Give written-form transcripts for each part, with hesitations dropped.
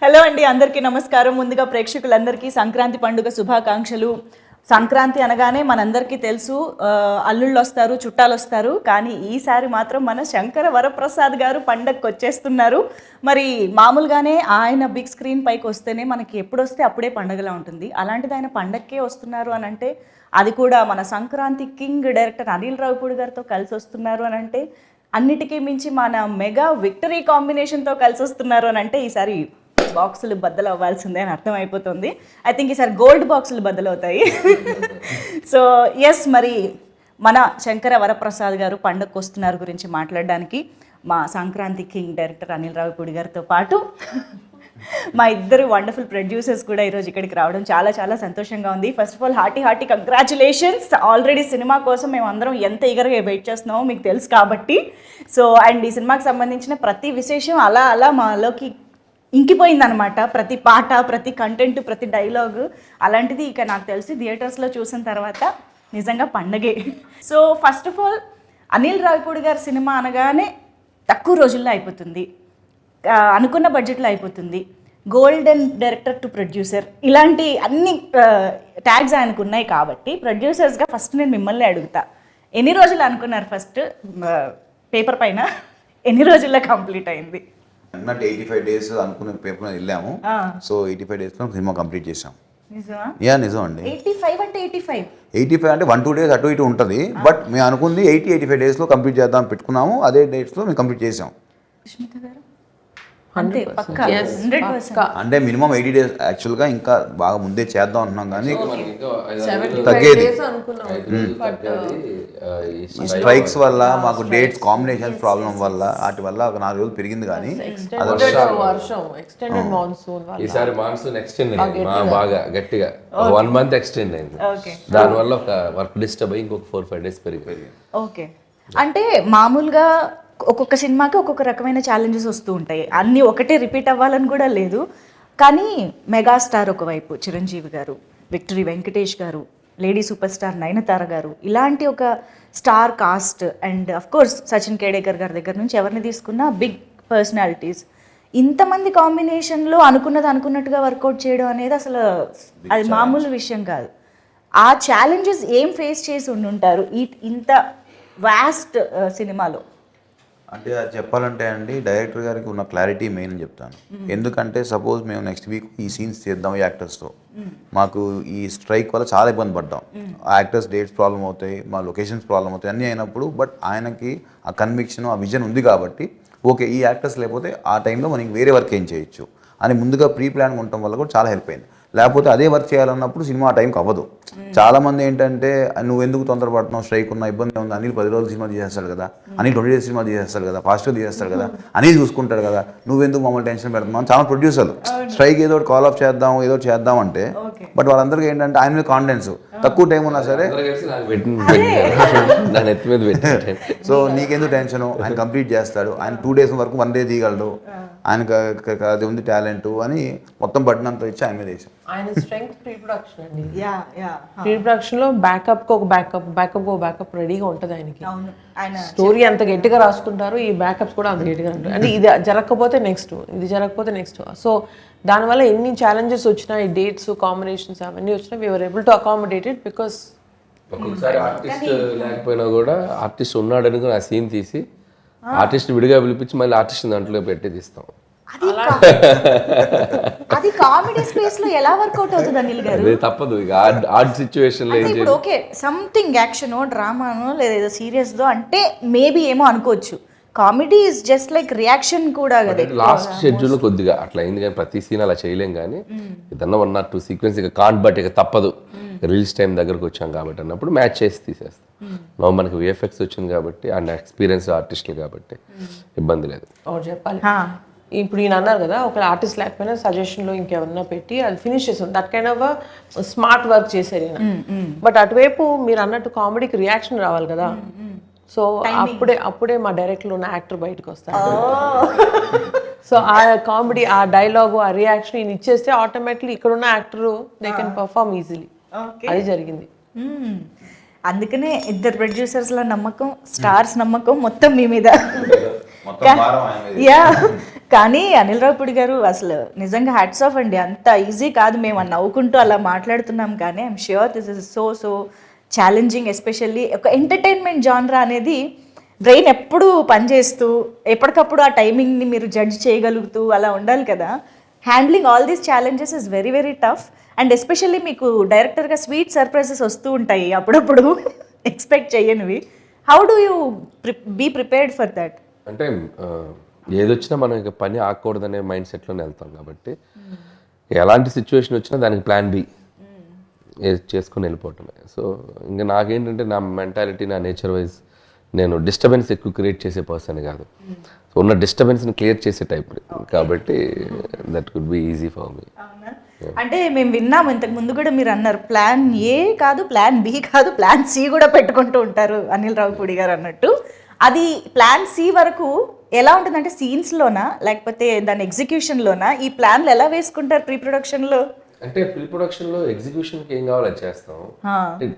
Hello అండి, అందరికీ నమస్కారం. ముందుగా ప్రేక్షకులందరికీ సంక్రాంతి పండుగ శుభాకాంక్షలు. సంక్రాంతి అనగానే మనందరికీ తెలుసు, అల్లుళ్ళు వస్తారు, చుట్టాలు వస్తారు. కానీ ఈసారి మాత్రం మన శంకర వరప్రసాద్ గారు పండగకి వచ్చేస్తున్నారు. మరి మామూలుగానే ఆయన బిగ్ స్క్రీన్ పైకి వస్తేనే మనకి ఎప్పుడు వస్తే అప్పుడే పండగలా ఉంటుంది. అలాంటిది ఆయన పండగకే వస్తున్నారు అని అంటే, అది కూడా మన సంక్రాంతి కింగ్ డైరెక్టర్ అనిల్ రావిపూడి గారితో కలిసి వస్తున్నారు అని అంటే, అన్నిటికీ మించి మన మెగా విక్టరీ కాంబినేషన్తో కలిసి వస్తున్నారు అని అంటే, ఈసారి బాక్సులు బద్దలు అవ్వాల్సిందే అని అర్థమైపోతుంది. ఐ థింక్ ఈసారి గోల్డ్ బాక్సులు బద్దలు అవుతాయి. సో ఎస్, మరి మన శంకర వరప్రసాద్ గారు పండగకు వస్తున్నారు గురించి మాట్లాడడానికి మా సంక్రాంతి కింగ్ డైరెక్టర్ అనిల్ రావిపూడి గారితో పాటు మా ఇద్దరు వండర్ఫుల్ ప్రొడ్యూసర్స్ కూడా ఈరోజు ఇక్కడికి రావడం చాలా చాలా సంతోషంగా ఉంది. First of all hearty congratulations. Already cinema కోసం మేము అందరం ఎంత ఈగర్గా వెయిట్ చేస్తున్నామో మీకు తెలుసు కాబట్టి. సో అండ్ ఈ సినిమాకి సంబంధించిన ప్రతి విశేషం అలా అలా మాలోకి ఇంకిపోయిందనమాట. ప్రతి పాట, ప్రతి కంటెంట్, ప్రతి డైలాగు. అలాంటిది ఇక నాకు తెలిసి థియేటర్స్లో చూసిన తర్వాత నిజంగా పండగే. So first of all Anil Ravipudi గారి సినిమా అనగానే తక్కువ రోజుల్లో అయిపోతుంది, అనుకున్న బడ్జెట్లో అయిపోతుంది, గోల్డెన్ డైరెక్టర్ టు ప్రొడ్యూసర్, ఇలాంటి అన్ని ట్యాగ్స్ ఆయనకు ఉన్నాయి. కాబట్టి ప్రొడ్యూసర్స్గా ఫస్ట్ నేను మిమ్మల్ని అడుగుతా, ఎన్ని రోజులు అనుకున్నారు? ఫస్ట్ పేపర్ పైన ఎన్ని రోజుల్లో కంప్లీట్ అయింది? అన్నట్టు 85 days అనుకున్న పేపర్ మీద వెళ్ళాము. సో 85 daysలో సినిమా కంప్లీట్ చేసాం. నిజం అండి. 85 అంటే 85 అంటే 1-2 days అటు ఇటు ఉంటుంది. బట్ మేము అనుకుంది 80-85 daysలో కంప్లీట్ చేద్దాం పెట్టుకున్నాము. అదే డేట్స్లో మేము కంప్లీట్ చేసాం. అంటే మినిమం 80 days యాక్చువల్గా, ఇంకా బాగా ముందే చేద్దాం అంటున్నాం కానీ తగ్గేది. ఈ స్ట్రైక్స్ వల్ల మాకు డేట్స్ కాంబినేషన్ ప్రాబ్లం వల్ల వాటి వల్ల ఒక 4 రోజులు పెరిగింది. కానీ ఈసారి మాన్సూన్ ఎక్స్టెండ్ అయింది, బాగా గట్టిగా 1 month ఎక్స్టెండ్ అయింది. దానివల్ల ఒక వర్క్ డిస్టర్బ్ అయ్యి ఇంకొక 4-5 days పెరిగింది. ఓకే, అంటే మామూలుగా ఒక్కొక్క సినిమాకి ఒక్కొక్క రకమైన ఛాలెంజెస్ వస్తూ ఉంటాయి. అన్నీ ఒకటే రిపీట్ అవ్వాలని కూడా లేదు. కానీ మెగాస్టార్ ఒకవైపు చిరంజీవి గారు, విక్టరీ వెంకటేష్ గారు, లేడీ సూపర్ స్టార్ నయనతార గారు, ఇలాంటి ఒక star cast and of course Sachin Khedekar గారి దగ్గర నుంచి ఎవరిని తీసుకున్నా బిగ్ పర్సనాలిటీస్, ఇంతమంది కాంబినేషన్లో అనుకున్నట్టుగా వర్కౌట్ చేయడం అనేది అసలు అది మామూలు విషయం కాదు. ఆ ఛాలెంజెస్ ఏం ఫేస్ చేసి ఉండుంటారు ఇంత వాస్ట్ సినిమాలో? అంటే అది చెప్పాలంటే అండి, డైరెక్టర్ గారికి ఉన్న క్లారిటీ మెయిన్ అని చెప్తాను. ఎందుకంటే సపోజ్ మేము నెక్స్ట్ వీక్ ఈ సీన్స్ చేద్దాం ఈ యాక్టర్స్తో, మాకు ఈ స్ట్రైక్ వల్ల చాలా ఇబ్బంది పడ్డాం. ఆ యాక్టర్స్ డేట్స్ ప్రాబ్లం అవుతాయి, మా లొకేషన్స్ ప్రాబ్లం అవుతాయి, అన్నీ అయినప్పుడు బట్ ఆయనకి ఆ కన్విక్షన్, ఆ విజన్ ఉంది కాబట్టి ఓకే ఈ యాక్టర్స్ లేకపోతే ఆ టైంలో మనకి వేరే వర్క్ ఏం చేయొచ్చు అని ముందుగా ప్రీ ప్లాన్గా ఉండటం వల్ల కూడా చాలా హెల్ప్ అయింది. లేకపోతే అదే వర్క్ చేయాలన్నప్పుడు సినిమా ఆ టైంకి అవ్వదు. చాలామంది ఏంటంటే నువ్వు ఎందుకు తొందరపడుతున్నావు, స్ట్రైక్ ఉన్న ఇబ్బంది ఉంది, అనిల్ 10 రోజులు సినిమా తీసేస్తాడు కదా, అనిల్ 20 days సినిమా తీసేస్తాడు కదా, ఫాస్ట్గా తీసేస్తాడు కదా, అనిల్ చూసుకుంటాడు కదా, నువ్వెందుకు మమ్మల్ని టెన్షన్ పెడుతున్నావు చాలా ప్రొడ్యూసర్లు. స్ట్రైక్ ఏదో కాల్ ఆఫ్ చేద్దాం అంటే బట్ వాళ్ళందరికీ ఏంటంటే ఆయన మీద కాన్ఫిడెన్స్, తక్కువ టైం ఉన్నా సరే సో నీకెందుకు టెన్షన్, ఆయన కంప్లీట్ చేస్తాడు, ఆయన 2 days వరకు 1 day తీయగలడు, ఆయనకు అది ఉంది టాలెంట్ అని మొత్తం బట్టినంత ఇచ్చి ఆయన మీద వేసాం. ఆయన స్ట్రెంగ్త్ ప్రీ ప్రొడక్షన్ అండి. ప్రీ ప్రొడక్షన్ లో బ్యాకప్ ఒక బ్యాకప్ రెడీగా ఉంటుంది ఆయనకి. స్టోరీ అంత గట్టిగా రాసుకుంటారు, ఈ బ్యాకప్స్ కూడా అంత గట్టిగా ఉంటాయి. అంటే ఇది జరగకపోతే నెక్స్ట్. సో దానివల్ల ఎన్ని ఛాలెంజెస్ వచ్చినా, ఈ డేట్స్ కాంబినేషన్స్ అవన్నీ వచ్చినా we were able to accommodate it. Because ఒక్కొక్కసారి ఆర్టిస్ట్ లేకపోయినా కూడా ఆర్టిస్ట్ ఉన్నాడు అనుకుని ఆ సీన్ తీసి ఆర్టిస్ట్ విడిగా పిలిపించి మళ్ళీ ఆర్టిస్ట్ దాంట్లో పెట్టి తీస్తాం. అది కామెడీ స్పేస్ లో ఎలా వర్కౌట్ అవుతుంది అనిల్ గారు? అది తప్పదు, ఇక ఆర్ట్ సిచ్యువేషన్ లో ఇప్పుడు ఓకే సంథింగ్ యాక్షనో డ్రామానో లేదా సీరియస్ దో అంటే మేబీ ఏమో అనుకోవచ్చు. Comedy is just like reaction కూడా కదా. లాస్ట్ షెడ్యూల్ కొద్దిగా అట్లా అయింది, కానీ ప్రతి సీన్ అలా చేయలేం. కానీ ఏదన్నా 1 or 2 సీక్వెన్స్ ఇక కాంట్ బట్ ఇక తప్పదు, రిలీజ్ టైం దగ్గరకు వచ్చాం కాబట్టి అన్నప్పుడు మ్యాచ్ చేసి తీసేస్తాం. మనకి విఎఫ్ఎక్స్ వచ్చింది కాబట్టి అండ్ ఎక్స్పీరియన్స్ ఆర్టిస్టులు కాబట్టి ఇబ్బంది లేదు. చెప్పాలి ఇప్పుడు ఈయన అన్నారు కదా, ఒక ఆర్టిస్ట్ లేకపోయినా సజెషన్లో ఇంకెవరన్నా పెట్టి అది ఫినిష్ చేస్తాం. That kind of smart work చేశారు ఈయన. బట్ అటువైపు మీరు అన్నట్టు కామెడీకి రియాక్షన్ రావాలి కదా. సో అప్పుడే మా డైరెక్ట్లో ఉన్న యాక్టర్ బయటకు వస్తారు. సో ఆ కామెడీ, ఆ డైలాగు, ఆ రియాక్షన్ ఈయన ఇచ్చేస్తే ఆటోమేటిక్లీ ఇక్కడ ఉన్న actor they can perform easily. అది జరిగింది. అందుకనే ఇద్దరు ప్రొడ్యూసర్స్ల నమ్మకం, స్టార్స్ నమ్మకం మొత్తం మీ మీద. యా కానీ అనిల్ రావిపూడి గారు అసలు నిజంగా హ్యాట్స్ ఆఫ్ అండి. అంత ఈజీ కాదు. మేము నవ్వుకుంటూ అలా మాట్లాడుతున్నాం కానీ I'm sure this is so challenging. Especially ఒక ఎంటర్టైన్మెంట్ జాన్రా అనేది బ్రెయిన్ ఎప్పుడు పనిచేస్తూ ఎప్పటికప్పుడు ఆ టైమింగ్ని మీరు జడ్జ్ చేయగలుగుతూ అలా ఉండాలి కదా. Handling all these challenges is very very tough. And especially మీకు డైరెక్టర్గా స్వీట్ సర్ప్రైజెస్ వస్తూ ఉంటాయి అప్పుడప్పుడు ఎక్స్పెక్ట్ చేయనివి. How do you be prepared for that? అంటే ఏదొచ్చినా మనం ఇక పని ఆగకూడదనే మైండ్ సెట్లోనే వెళ్తాం కాబట్టి ఎలాంటి సిచ్యువేషన్ వచ్చినా దానికి ప్లాన్ బి చేసుకుని వెళ్ళిపోవటమే. సో ఇంకా నాకేంటంటే నా మెంటాలిటీ, నా నేచర్ వైజ్ నేను డిస్టర్బెన్స్ ఎక్కువ క్రియేట్ చేసే పర్సన్ కాదు. సో ఉన్న డిస్టర్బెన్స్ని క్లియర్ చేసే టైప్ కాబట్టి that could be easy for me. అంటే మేము విన్నాము ఇంతకు ముందు కూడా, మీరు అన్నారు ప్లాన్ ఏ కాదు, ప్లాన్ బి కాదు, ప్లాన్ సి కూడా పెట్టుకుంటూ ఉంటారు అనిల్ రావిపూడి గారు అన్నట్టు. అది ప్లాన్ సి వరకు ఎలా ఉంటుందంటే సీన్స్లోనా లేకపోతే దాని ఎగ్జిక్యూషన్లోనా? ఈ ప్లాన్లు ఎలా వేసుకుంటారు ప్రీ ప్రొడక్షన్లో? అంటే ప్రీ ప్రొడక్షన్లో ఎగ్జిక్యూషన్కి ఏం కావాలో అది చేస్తాం.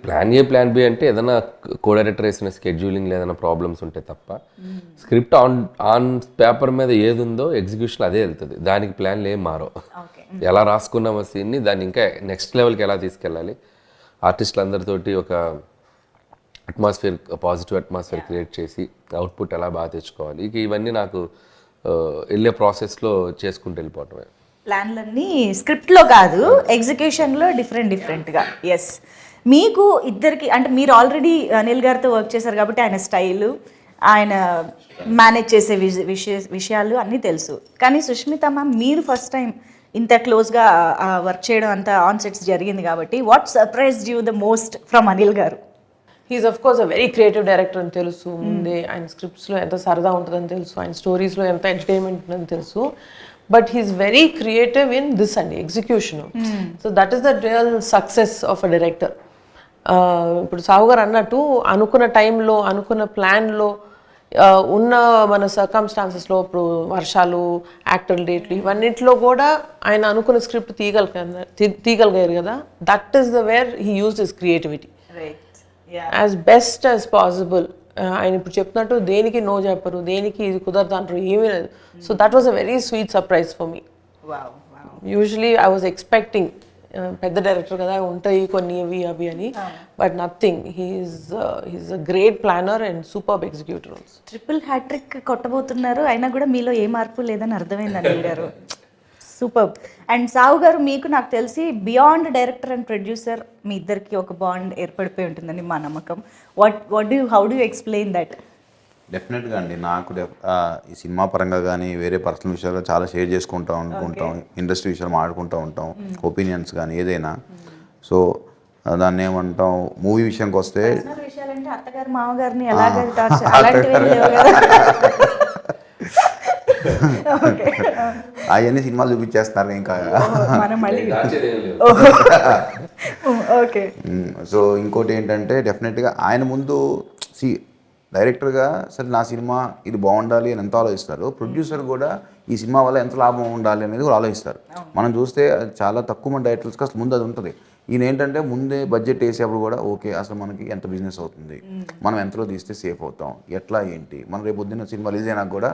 ప్లాన్ ఏ ప్లాన్ బి అంటే ఏదైనా కో డైరెక్టర్ వేసిన స్కెడ్యూలింగ్ ఏదైనా ప్రాబ్లమ్స్ ఉంటే తప్ప స్క్రిప్ట్ ఆన్ పేపర్ మీద ఏది ఉందో ఎగ్జిక్యూషన్ అదే వెళ్తుంది. దానికి ప్లాన్లు ఏం మారో. ఎలా రాసుకున్నామో సీన్ని దాన్ని ఇంకా నెక్స్ట్ లెవెల్కి ఎలా తీసుకెళ్ళాలి, ఆర్టిస్టులు అందరితోటి ఒక అట్మాస్ఫియర్, పాజిటివ్ అట్మాస్ఫియర్ క్రియేట్ చేసి అవుట్పుట్ ఎలా బాగా తెచ్చుకోవాలి, ఇక ఇవన్నీ నాకు వెళ్ళే ప్రాసెస్లో చేసుకుంటూ వెళ్ళిపోవటమే. ప్లాన్లన్నీ స్క్రిప్ట్లో కాదు, ఎగ్జిక్యూషన్లో డిఫరెంట్గా. ఎస్, మీకు ఇద్దరికి అంటే మీరు ఆల్రెడీ అనిల్ గారితో వర్క్ చేశారు కాబట్టి ఆయన స్టైలు, ఆయన మేనేజ్ చేసే విషయాలు అన్నీ తెలుసు. కానీ సుష్మిత మ్యామ్, మీరు ఫస్ట్ టైం ఇంత క్లోజ్గా వర్క్ చేయడం అంతా ఆన్ సెట్స్ జరిగింది కాబట్టి what surprised you the most from Anil garu? He's of course a very creative director అని తెలుసు ముందే. ఆయన స్క్రిప్ట్స్లో ఎంత సరదా ఉంటుందని తెలుసు, ఆయన స్టోరీస్లో ఎంత ఎంటర్టైన్మెంట్ ఉంటుందని తెలుసు. But he's very creative in this అండి, execution. So that is the real success of a director. ఇప్పుడు సాహు గారు అన్నట్టు అనుకున్న టైంలో, అనుకున్న ప్లాన్లో, ఉన్న మన సర్కమ్స్టాన్సెస్లో, ఇప్పుడు వర్షాలు, యాక్టర్ డేట్లు, ఇవన్నింటిలో కూడా ఆయన అనుకున్న స్క్రిప్ట్ తీయగలిగారు కదా. That is the where he used his creativity as best as possible. ఆయన ఇప్పుడు చెప్తున్నట్టు దేనికి నో చెప్పరు, దేనికి ఇది కుదరదు అంటారు, ఏమీ లేదు. So that was a very sweet surprise for me. Usually I was expecting పెద్ద డైరెక్టర్ కదా ఉంటాయి కొన్ని అవి అని, but nothing. He's a great planner and superb executor also. Triple hat trick కొట్టబోతున్నారు అయినా కూడా మీలో ఏ మార్పు లేదని అర్థమైంది అనిల్ గారు. సూపర్. అండ్ సాహు గారు, మీకు నాకు తెలిసి బియాండ్ డైరెక్టర్ అండ్ ప్రొడ్యూసర్ మీ ఇద్దరికి ఒక బాండ్ ఏర్పడిపోయి ఉంటుందని మా నమ్మకం. How do explain that? డెఫినెట్గా అండి, నాకు ఈ సినిమా పరంగా కానీ వేరే పర్సనల్ విషయాలు చాలా షేర్ చేసుకుంటూ ఉంటాం, ఇండస్ట్రీ విషయాలు మాట్లాడుకుంటూ ఉంటాం, ఒపీనియన్స్ కానీ ఏదైనా. సో దాన్ని ఏమంటాం, మూవీ విషయానికి వస్తే విషయాలంటే అత్తగారు మామగారిని ఎలాగ అలాంటివి లేవు కదా. అవన్నీ సినిమాలు చూపించేస్తున్నారు ఇంకా. ఓకే. సో ఇంకోటి ఏంటంటే డెఫినెట్గా ఆయన ముందు డైరెక్టర్గా సరే నా సినిమా ఇది బాగుండాలి అని ఎంత ఆలోచిస్తారు, ప్రొడ్యూసర్ కూడా ఈ సినిమా వల్ల ఎంత లాభం ఉండాలి అనేది కూడా ఆలోచిస్తారు. మనం చూస్తే చాలా తక్కువ మంది డైరెక్టర్స్కి అసలు ముందు అది ఉంటుంది. ఈయన ఏంటంటే ముందే బడ్జెట్ వేసేప్పుడు కూడా ఓకే అసలు మనకి ఎంత బిజినెస్ అవుతుంది, మనం ఎంతలో తీస్తే సేఫ్ అవుతాం, ఎట్లా ఏంటి, మనం రేపు పొద్దున్న సినిమా రిలీజ్ అయినా కూడా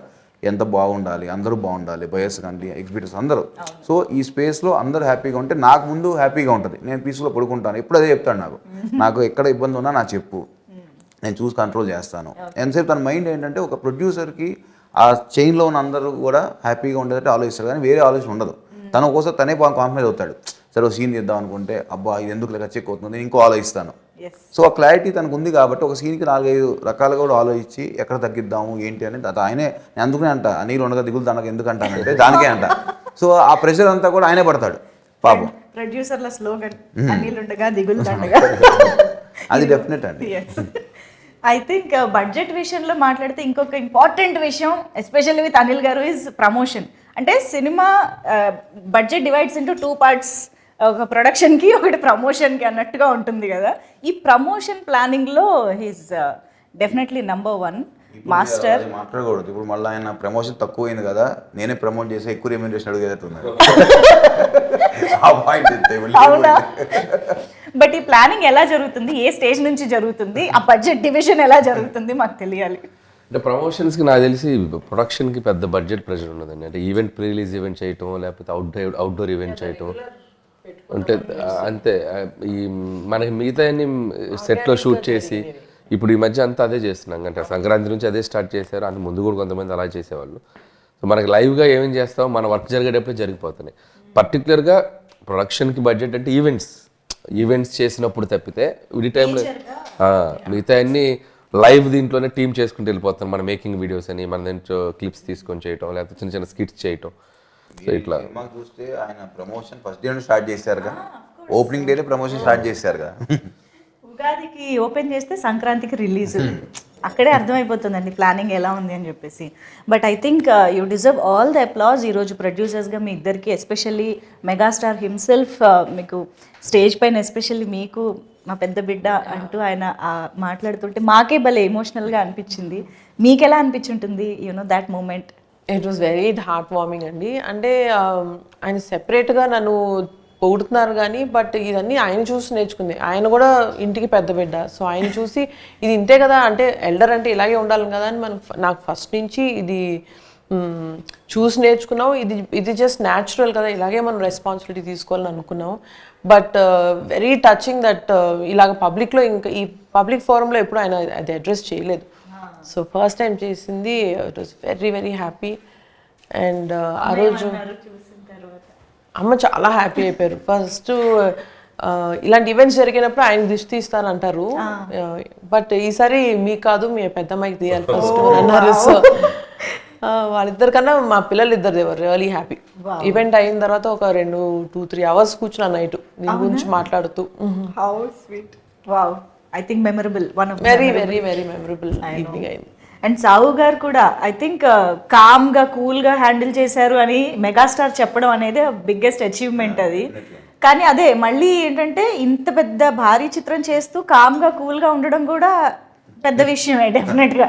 ఎంత బాగుండాలి, అందరూ బాగుండాలి, బయర్స్ కానీ ఎగ్జిబిటర్స్ అందరూ. సో ఈ స్పేస్లో అందరూ హ్యాపీగా ఉంటే నాకు ముందు హ్యాపీగా ఉంటుంది, నేను పీస్లో పడుకుంటాను. ఎప్పుడు అదే చెప్తాను, నాకు ఎక్కడ ఇబ్బంది ఉన్నా నాకు చెప్పు, నేను చూసి కంట్రోల్ చేస్తాను. ఎంతసేపు తన మైండ్ ఏంటంటే ఒక ప్రొడ్యూసర్కి ఆ చైన్లో ఉన్న అందరూ కూడా హ్యాపీగా ఉండేటట్టు ఆలోచిస్తారు, కానీ వేరే ఆలోచన ఉండదు. తను ఒక్కోసారి తనే కాంప్రమైజ్ అవుతాడు. సరే ఒక సీన్ చేద్దాం అనుకుంటే అబ్బా ఇది ఎందుకు లేక చెక్ అవుతుంది, ఇంకో ఆలోచిస్తాను. సో ఆ క్లారిటీ తనకు ఉంది కాబట్టి ఒక సీన్కి 4-5 రకాలుగా కూడా ఆలోచించి ఎక్కడ తగ్గిద్దాము ఏంటి అని ఆయనే. నేను అందుకనే అంట నీళ్ళు ఉండగా దిగులు తనకు ఎందుకు అంటానంటే దానికే అంట. సో ఆ ప్రెషర్ అంతా కూడా ఆయనే పడతాడు పాపం. ప్రొడ్యూసర్ల స్లోగన్ అనిల్ ఉండగా దిగులు దండగా. అది డెఫినెట్ అండి. ఐ థింక్ బడ్జెట్ విషయంలో మాట్లాడితే ఇంకొక ఇంపార్టెంట్ విషయం ఎస్పెషల్లీ విత్ అనిల్ గారు ఈజ్ ప్రమోషన్. అంటే cinema budget divides into 2 parts, ఒక ప్రొడక్షన్కి ఒకటి ప్రమోషన్కి అన్నట్టుగా ఉంటుంది కదా. ఈ ప్రమోషన్ ప్లానింగ్లో హీస్ డెఫినెట్లీ నంబర్ 1 మాస్టర్. మాట్లాడకూడదు ఇప్పుడు, మళ్ళీ ఆయన ప్రమోషన్ తక్కువ అయింది కదా నేనే ప్రమోట్ చేసి ఎక్కువ రెమ్యూనరేషన్ అడిగేటట్టున్నారు. అవునా? బట్ ఈ ప్లానింగ్ ఎలా జరుగుతుంది, ఏ స్టేజ్ నుంచి జరుగుతుంది, ఆ బడ్జెట్ డివిజన్ ఎలా జరుగుతుంది మాకు తెలియాలి. అంటే ప్రమోషన్స్కి నాకు తెలిసి ప్రొడక్షన్కి పెద్ద బడ్జెట్ ప్రెషర్ ఉన్నదండి. అంటే ఈవెంట్ ప్రీ రిలీజ్ ఈవెంట్ చేయటం, లేకపోతే అవుట్డోర్ ఈవెంట్ చేయటం, అంటే అంతే. ఈ మనకి మిగతా సెట్లో షూట్ చేసి ఇప్పుడు ఈ మధ్య అంతా అదే చేస్తున్నాం. అంటే సంక్రాంతి నుంచి అదే స్టార్ట్ చేశారు, అంత ముందు కూడా కొంతమంది అలా చేసేవాళ్ళు. సో మనకి లైవ్గా ఏమేం చేస్తామో మన వర్క్ జరిగేటప్పుడే జరిగిపోతున్నాయి. పర్టికులర్గా ప్రొడక్షన్కి బడ్జెట్ అంటే ఈవెంట్స్ చేసినప్పుడు తప్పితే ఈ టైంలో మిగతా అన్ని లైవ్ దీంట్లోనే టీమ్ చేసుకుంటూ వెళ్ళిపోతాం. మన మేకింగ్ వీడియోస్ అని, మన దాంట్లో క్లిప్స్ తీసుకొని చేయటం, లేకపోతే చిన్న చిన్న స్కిట్స్ చేయటం. సో ఇట్లా సినిమా చూస్తే ఆయన ప్రమోషన్ ఫస్ట్ డే స్టార్ట్ చేశారుగా, ఓపెనింగ్ డేనే ప్రమోషన్ స్టార్ట్ చేశారుగా. ఉగాదికి ఓపెన్ చేస్తే సంక్రాంతికి రిలీజ్, అక్కడే అర్థమైపోతుందండి ప్లానింగ్ ఎలా ఉంది అని చెప్పేసి. But I think you deserve all the applause. ఈరోజు ప్రొడ్యూసర్స్గా మీ ఇద్దరికి, ఎస్పెషల్లీ మెగాస్టార్ హిమ్సెల్ఫ్ మీకు స్టేజ్ పైన, ఎస్పెషల్లీ మీకు మా పెద్ద బిడ్డ అంటూ ఆయన మాట్లాడుతుంటే మాకే భలే ఎమోషనల్గా అనిపించింది. మీకు ఎలా అనిపించుంటుంది that moment? It was very heart warming అండి. అంటే ఆయన సెపరేట్గా నన్ను పొగుడుతున్నారు కానీ, బట్ ఇదన్నీ ఆయన చూసి నేర్చుకుంది. ఆయన కూడా ఇంటికి పెద్ద బిడ్డ, సో ఆయన చూసి ఇది ఇంతే కదా, అంటే ఎల్డర్ అంటే ఇలాగే ఉండాలి కదా అని నాకు ఫస్ట్ నుంచి ఇది చూసి నేర్చుకున్నాం. ఇది జస్ట్ న్యాచురల్ కదా, ఇలాగే మనం రెస్పాన్సిబిలిటీ తీసుకోవాలని అనుకున్నాం. బట్ వెరీ టచింగ్ దట్ ఇలాగ పబ్లిక్లో, ఇంకా ఈ పబ్లిక్ ఫోరంలో ఎప్పుడు ఆయన అది అడ్రస్ చేయలేదు. సో ఫస్ట్ టైం చేసింది. It was very very happy. And ఆ రోజు అమ్మ చాలా హ్యాపీ అయిపోయారు. ఫస్ట్ ఇలాంటి ఈవెంట్స్ జరిగినప్పుడు ఆయన దిష్టి తీస్తారంటారు, బట్ ఈసారి మీకు కాదు మీ పెద్దమ్మాయికి తీయాలి ఫస్ట్ అన్నారు. సో వాళ్ళిద్దరికన్నా మా పిల్లలు ఇద్దరు దేవర్ రియలీ హ్యాపీ. ఈవెంట్ అయిన తర్వాత ఒక 2-3 hours కూర్చున్నా నైట్ దీని గురించి మాట్లాడుతూ. How sweet. Wow, I think memorable, one of very very very memorable evening అయింది. అండ్ సావు గారు కూడా ఐ థింక్ కామ్గా కూల్గా హ్యాండిల్ చేశారు అని మెగాస్టార్ చెప్పడం అనేది బిగ్గెస్ట్ అచీవ్మెంట్ అది. కానీ అదే మళ్ళీ ఏంటంటే ఇంత పెద్ద భారీ చిత్రం చేస్తూ కామ్గా కూల్గా ఉండడం కూడా పెద్ద విషయమే డెఫినెట్గా.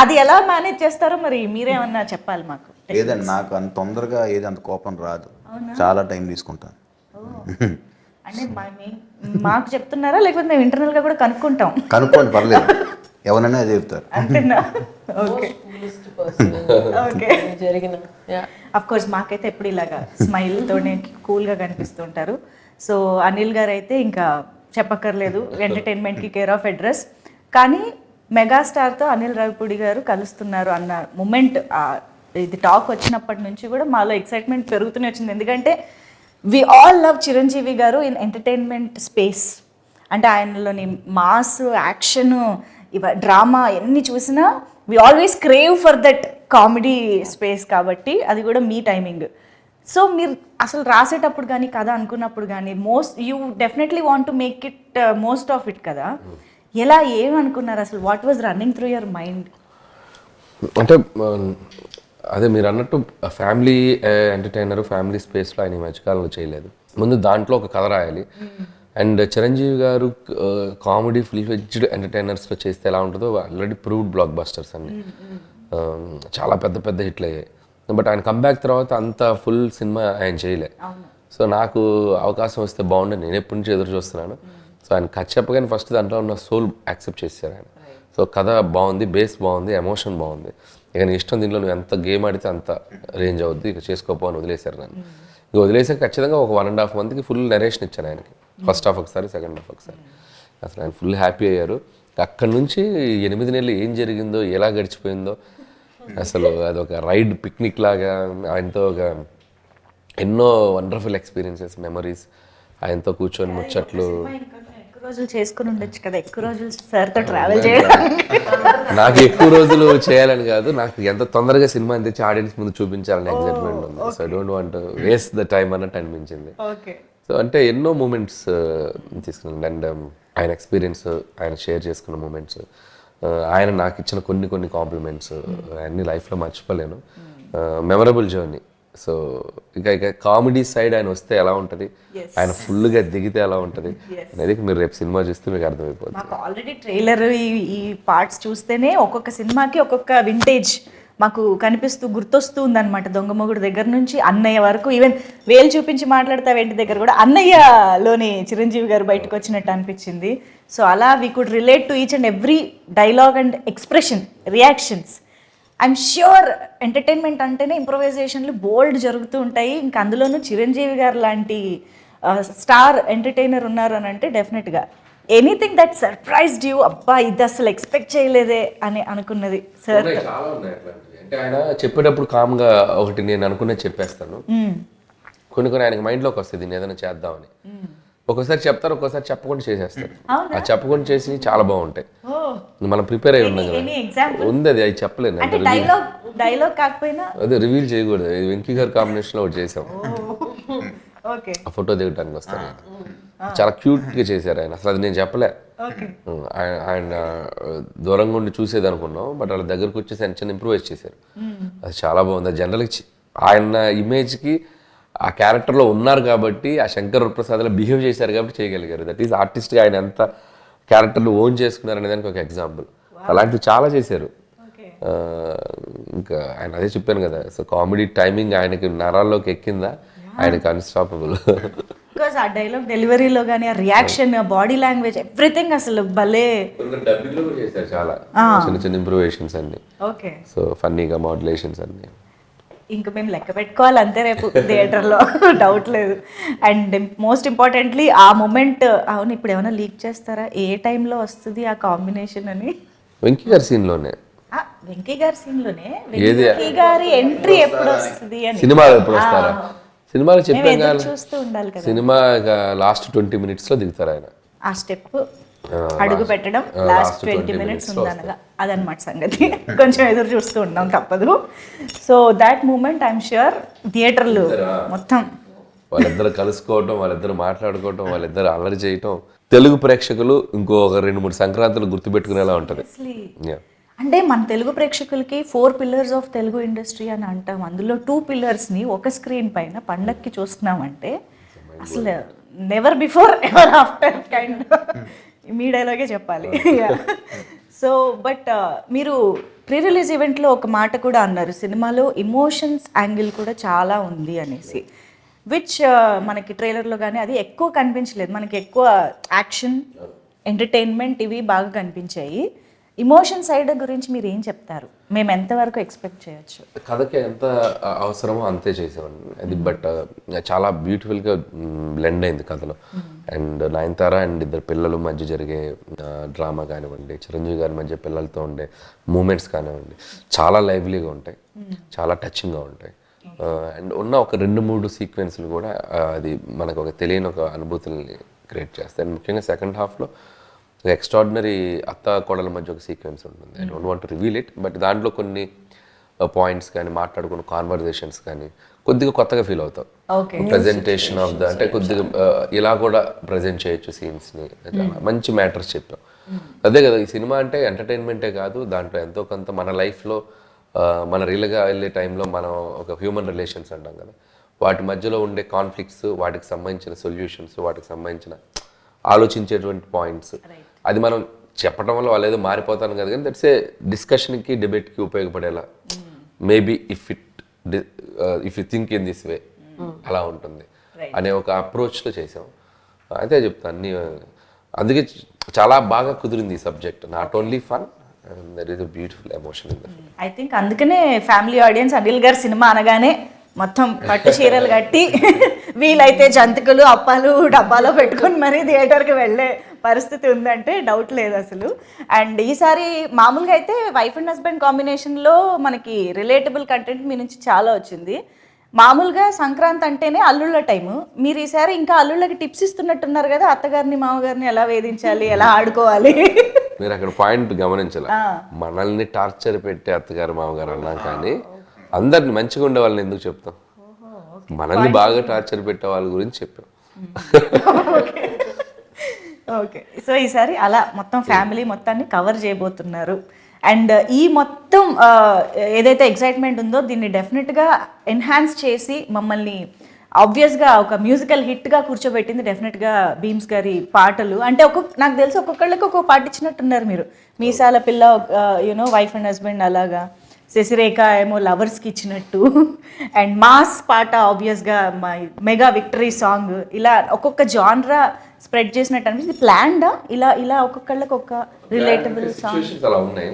అది ఎలా మేనేజ్ చేస్తారో మరి మీరేమన్నా చెప్పాలి మాకు. లేదండి, నాకు అంత తొందరగా ఏది అంత కోపం రాదు, చాలా టైం తీసుకుంటాను. అంటే మాకు చెప్తున్నారా, లేకపోతే మేము ఇంటర్నల్గా కూడా కనుక్కుంటాం? కనుక్కోండి, పర్లేదు, ఎవరైనా అదే చెప్తారు. అంతేనా? Okay okay. జరిగిన అఫ్ కోర్స్ మాకైతే ఎప్పుడు ఇలాగా స్మైల్తోనే కూల్గా కనిపిస్తుంటారు. సో అనిల్ గారు అయితే ఇంకా చెప్పక్కర్లేదు, ఎంటర్టైన్మెంట్కి కేర్ ఆఫ్ అడ్రస్. కానీ మెగాస్టార్తో అనిల్ రావిపూడి గారు కలుస్తున్నారు అన్న మూమెంట్, ఇది టాక్ వచ్చినప్పటి నుంచి కూడా మాలో ఎక్సైట్మెంట్ పెరుగుతూనే వచ్చింది. ఎందుకంటే వి ఆల్ లవ్ చిరంజీవి గారు ఇన్ ఎంటర్టైన్మెంట్ స్పేస్. అంటే ఆయనలోని మాస్, యాక్షన్, డ్రామా ఎన్ని చూసినా we always crave for that comedy space. కాబట్టి అది కూడా మీ టైమింగ్. సో మీరు అసలు రాసేటప్పుడు కానీ కథ అనుకున్నప్పుడు కానీ you definitely want to make it most of it కదా. ఎలా ఏమనుకున్నారు అసలు? What was running through your mind? అంటే అదే మీరు అన్నట్టు ఫ్యామిలీ ఎంటర్టైనర్, ఫ్యామిలీ స్పేస్లో ఆయన ఈ మధ్యకాలంలో చేయలేదు. ముందు దాంట్లో ఒక కథ రాయాలి. అండ్ చిరంజీవి గారు కామెడీ ఫుల్ ఫ్లెడ్జ్డ్ ఎంటర్టైనర్స్లో చేస్తే ఎలా ఉంటుందో ఆల్రెడీ ప్రూవ్డ్ బ్లాక్ బస్టర్స్ అన్ని చాలా పెద్ద పెద్ద హిట్లు అయ్యాయి. బట్ ఆయన కంబ్యాక్ తర్వాత అంత ఫుల్ సినిమా ఆయన చేయలే. సో నాకు అవకాశం వస్తే బాగుండేది, నేను ఎప్పటి నుంచి ఎదురు చూస్తున్నాను. సో ఆయన కథ చెప్పగానే ఫస్ట్ దాంట్లో ఉన్న సోల్ యాక్సెప్ట్ చేశారు ఆయన. సో కథ బాగుంది, బేస్ బాగుంది, ఎమోషన్ బాగుంది, ఇక నీ ఇష్టం, దీంట్లో నువ్వు ఎంత గేమ్ ఆడితే అంత రేంజ్ అవుద్ది, ఇక చేసుకోపోని వదిలేశారు నన్ను. ఇక వదిలేసాక ఖచ్చితంగా ఒక 1.5 monthకి ఫుల్ నరేషన్ ఇచ్చాను ఆయనకి. ఫస్ట్ హాఫ్ ఒకసారి, సెకండ్ హాఫ్ ఒకసారి. అసలు ఆయన ఫుల్ హ్యాపీ అయ్యారు. అక్కడి నుంచి 8 నెలలు ఏం జరిగిందో, ఎలా గడిచిపోయిందో, అసలు అదొక రైడ్, పిక్నిక్ లాగా ఆయనతో ఒక ఎన్నో వండర్ఫుల్ ఎక్స్పీరియన్సెస్, మెమరీస్, ఆయనతో కూర్చొని ముచ్చట్లు. ఎక్కువ రోజులు చేసుకుని ఉండొచ్చు కదా, ఎక్కువ రోజులు సార్తో ట్రావెల్ చేయడానికి. నాకు ఎక్కువ రోజులు చేయాలని కాదు, నాకు ఎంత తొందరగా సినిమా తెచ్చి ఆడియన్స్ ముందు చూపించాలని ఎగ్జైట్మెంట్ ఉంది. So I don't want waste the time అన్నట్టు అనిపించింది. సో అంటే ఎన్నో మూమెంట్స్ తీసుకున్నాను. అండ్ ఆయన ఎక్స్పీరియన్స్, ఆయన షేర్ చేసుకున్న మూమెంట్స్, ఆయన నాకు ఇచ్చిన కొన్ని కాంప్లిమెంట్స్ అన్ని లైఫ్లో మర్చిపోలేను. Memorable journey. సో ఇక కామెడీ సైడ్ ఆయన వస్తే ఎలా ఉంటుంది, ఆయన ఫుల్గా దిగితే ఎలా ఉంటుంది అనేది మీరు రేపు సినిమా చూస్తే మీకు అర్థమైపోతుంది. మాకు ఆల్రెడీ ట్రైలర్, ఈ పార్ట్స్ చూస్తేనే ఒక్కొక్క సినిమాకి ఒక్కొక్క వింటేజ్ మాకు కనిపిస్తూ గుర్తొస్తూ ఉందన్నమాట. దొంగమొగుడు దగ్గర నుంచి అన్నయ్య వరకు, ఈవెన్ వేలు చూపించి మాట్లాడతా వెంటి దగ్గర కూడా అన్నయ్యలోని చిరంజీవి గారు బయటకు వచ్చినట్టు అనిపించింది. సో అలా we could relate to each and every dialogue and expression, reactions. I'm sure entertainment అంటేనే ఇంప్రొవైజేషన్లు బోల్డ్ జరుగుతూ ఉంటాయి. ఇంకా అందులోనూ చిరంజీవి గారు లాంటి స్టార్ ఎంటర్టైనర్ ఉన్నారు అని అంటే డెఫినెట్గా ఎనీథింగ్ దట్ సర్ప్రైజ్డ్ యూ, అబ్బా ఇది అసలు ఎక్స్పెక్ట్ చేయలేదే అని అనుకున్నది సార్? చాలా ఉన్నాయి అట్లాంటివి. అంటే ఆయన చెప్పేటప్పుడు కామ్గా ఒకటి నేను అనుకున్నది చెప్పేస్తాను. కొన్ని ఆయనకి మైండ్లోకి వస్తుంది నేను ఏదైనా చేద్దామని. ఒక్కోసారి చెప్తారు, ఒక్కోసారి చెప్పకుండా చేసేస్తారు. ఆ చెప్పకుండా చేసి చాలా బాగుంటాయి. మనం ప్రిపేర్ అయి ఉన్నాం కదా, ఉంది అది చెప్పలేను. డైలాగ్ కాకపోయినా అదే రివీల్ చేయకూడదు. వెంకీ గారి కాంబినేషన్ లో ఒకటి చేసాం, ఆ ఫోటో దిగడానికి వస్తాను. చాలా క్యూట్ గా చేశారు ఆయన. అసలు అది నేను చెప్పలే, ఆయన దూరంగా ఉండి చూసేది అనుకున్నాం. బట్ వాళ్ళ దగ్గరకు వచ్చేసి ఆయన చిన్న ఇంప్రూవైజ్ చేశారు. అది చాలా బాగుంది. జనరల్గా ఆయన ఇమేజ్కి ఆ క్యారెక్టర్లో ఉన్నారు కాబట్టి, ఆ శంకర్ ప్రసాద్లో బిహేవ్ చేశారు కాబట్టి చేయగలిగారు. దట్ ఈస్ ఆర్టిస్ట్గా ఆయన ఎంత క్యారెక్టర్లు ఓన్ చేసుకున్నారు అనే దానికి ఒక ఎగ్జాంపుల్. అలాంటివి చాలా చేశారు. ఇంకా ఆయన అదే చెప్పాను కదా, సో కామెడీ టైమింగ్ ఆయనకి నరాల్లోకి ఎక్కిందా, ఆయనకి అన్స్టాపబుల్. బికాజ్ ఆ డైలాగ్ డెలివరీలో కానీ ఆ రియాక్షన్, బాడీ లాంగ్వేజ్, ఎవ్రీథింగ్ అసలు భలే. డబ్బింగ్లో కూడా చేశారు చాలా చిన్న చిన్న ఇంప్రూవేషన్స్ అన్ని. ఓకే, సో ఫన్నీగా మాడ్యులేషన్స్ అన్ని. ఇంకా మేము లెక్క పెట్టుకోవాలి అంతే రేపు థియేటర్లో, డౌట్ లేదు. అండ్ మోస్ట్ ఇంపార్టెంట్లీ ఆ మూమెంట్, అవును ఇప్పుడు ఏమైనా లీక్ చేస్తారా ఏ టైంలో వస్తుంది ఆ కాంబినేషన్ అని? వెంకీ గారి సీన్లోనే, వెంకీ గారి సీన్లోనే వెంకీ గారి ఎంట్రీ ఎప్పుడు వస్తుంది అని. సినిమాలో ఎప్పుడు వస్తారా? సినిమాలో చెప్పాం కదా, చూస్తూ ఉండాలి కదా. సినిమా లాస్ట్ 20 minutes లో దిగుతారు ఆయన. ఆ స్టెప్ అడుగు పెట్టడం లాస్ట్ 20 minutes ఉందనగా అదనమాట సంగతి. కొంచెం ఎదురు చూస్తూ ఉన్నాం, తప్పదు. So that moment I'm sure థియేటర్లు మొత్తం వాళ్ళిద్దరు కలుసుకోవటం, వాళ్ళిద్దరు మాట్లాడుకోవటం, వాళ్ళిద్దరు అల్లరి చేయటం తెలుగు ప్రేక్షకులు ఇంకో 2-3 సంక్రాంతులు గుర్తుపెట్టుకునేలా ఉంటుంది. అంటే మన తెలుగు ప్రేక్షకులకి 4 pillars ఆఫ్ తెలుగు ఇండస్ట్రీ అని అంటాం. అందులో 2 pillars-ని ఒక స్క్రీన్ పైన పండక్కి చూస్తున్నామంటే అసలు never before ever after kind. మీ డైలాగే చెప్పాలి. సో బట్ మీరు ప్రీ రిలీజ్ ఈవెంట్లో ఒక మాట కూడా అన్నారు, సినిమాలో ఇమోషన్స్ యాంగిల్ కూడా చాలా ఉంది అనేసి, విచ్ మనకి ట్రైలర్లో కానీ అది ఎక్కువ కనిపించలేదు. మనకి ఎక్కువ యాక్షన్, ఎంటర్టైన్మెంట్ ఇవి బాగా కనిపించాయి. ఇమోషన్ సైడ్ గురించి మీరు ఏం చెప్తారు? మేము ఎంతవరకు ఎక్స్పెక్ట్ చేయొచ్చు? కథకి ఎంత అవసరమో అంతే చేసామండి అది. బట్ చాలా బ్యూటిఫుల్గా బ్లెండ్ అయింది కథలో. అండ్ నయనతార అండ్ 2 పిల్లల మధ్య జరిగే డ్రామా కానివ్వండి, చిరంజీవి గారి మధ్య పిల్లలతో ఉండే మూమెంట్స్ కానివ్వండి, చాలా లైవ్లీగా ఉంటాయి, చాలా టచింగ్గా ఉంటాయి. అండ్ ఉన్న ఒక 2-3 సీక్వెన్స్లు కూడా అది మనకు ఒక తెలియని ఒక అనుభూతుల్ని క్రియేట్ చేస్తాయి. అండ్ ముఖ్యంగా సెకండ్ హాఫ్లో ఎక్స్ట్రాడినరీ అత్త కోడల మధ్య ఒక సీక్వెన్స్ ఉంటుంది. I don't want to reveal it, but దాంట్లో కొన్ని పాయింట్స్ కానీ, మాట్లాడుకున్న కాన్వర్జేషన్స్ కానీ కొద్దిగా కొత్తగా ఫీల్ అవుతాం. ప్రజెంటేషన్ ఆఫ్ ద అంటే కొద్దిగా ఇలా కూడా ప్రజెంట్ చేయొచ్చు సీన్స్ని. మంచి మ్యాటర్స్ చెప్పాం. అదే కదా ఈ సినిమా అంటే ఎంటర్టైన్మెంటే కాదు, దాంట్లో ఎంతో కొంత మన లైఫ్లో మన రియల్గా వెళ్ళే టైంలో మనం ఒక హ్యూమన్ రిలేషన్స్ అంటాం కదా, వాటి మధ్యలో ఉండే కాన్ఫ్లిక్ట్స్, వాటికి సంబంధించిన సొల్యూషన్స్, వాటికి సంబంధించిన ఆలోచించేటువంటి పాయింట్స్, అది మనం చెప్పడం వల్ల వాళ్ళు ఏదో మారిపోతాను కదా, కానీ దట్స్ ఏ డిస్కషన్కి, డిబేట్కి ఉపయోగపడేలా maybe if you think in this way అలా ఉంటుంది అనే ఒక అప్రోచ్లో చేసాం. అయితే చెప్తాను అన్ని. అందుకే చాలా బాగా కుదిరింది ఈ subject. Not only fun, there is a beautiful emotion in that. I think అందుకనే ఫ్యామిలీ ఆడియన్స్ అనిల్ గారి సినిమా అనగానే మొత్తం పట్టు చీరలు కట్టి వీలైతే జంతికలు, అప్పాలు డబ్బాలో పెట్టుకొని మరీ థియేటర్కి వెళ్ళే పరిస్థితి ఉందంటే డౌట్ లేదు అసలు. అండ్ ఈసారి మామూలుగా అయితే వైఫ్ అండ్ హస్బెండ్ కాంబినేషన్లో మనకి రిలేటబుల్ కంటెంట్ మీ నుంచి చాలా వచ్చింది. మామూలుగా సంక్రాంతి అంటేనే అల్లుళ్ళ టైము. మీరు ఈసారి ఇంకా అల్లుళ్ళకి టిప్స్ ఇస్తున్నట్టున్నారు కదా, అత్తగారిని మామగారిని ఎలా వేధించాలి, ఎలా ఆడుకోవాలి. మీరు అక్కడ పాయింట్ గమనించాలి, మనల్ని టార్చర్ పెట్టే అత్తగారు మామగారు అన్నా కానీ అందరిని మంచిగా ఉండే వాళ్ళని ఎందుకు చెప్తాం? మనల్ని బాగా టార్చర్ పెట్టే వాళ్ళ గురించి చెప్పాం. ఓకే, సో ఈసారి అలా మొత్తం ఫ్యామిలీ మొత్తాన్ని కవర్ చేయబోతున్నారు. అండ్ ఈ మొత్తం ఏదైతే ఎక్సైట్మెంట్ ఉందో దీన్ని డెఫినెట్గా ఎన్హాన్స్ చేసి మమ్మల్ని ఆబ్వియస్గా ఒక మ్యూజికల్ హిట్గా కూర్చోబెట్టింది డెఫినెట్గా భీమ్స్ గారి పాటలు. అంటే నాకు తెలిసి ఒక్కొక్కళ్ళకి ఒక్కొక్క పాట ఇచ్చినట్టున్నారు మీరు. మీసాల పిల్ల, యూనో వైఫ్ అండ్ హస్బెండ్ అలాగా. శశిరేఖ ఏమో లవర్స్కి ఇచ్చినట్టు, అండ్ మాస్ పాట ఆబ్వియస్గా మెగా విక్టరీ సాంగ్, ఇలా ఒక్కొక్క జాన్రా స్ప్రెడ్ చేసినట్టు అనిపిస్తుంది. ప్లాన్డా ఇలా ఒక్కొక్కళ్ళకి ఒక రిలేటబుల్ సాంగ్? సిచ్యువేషన్స్ అలా ఉన్నాయి.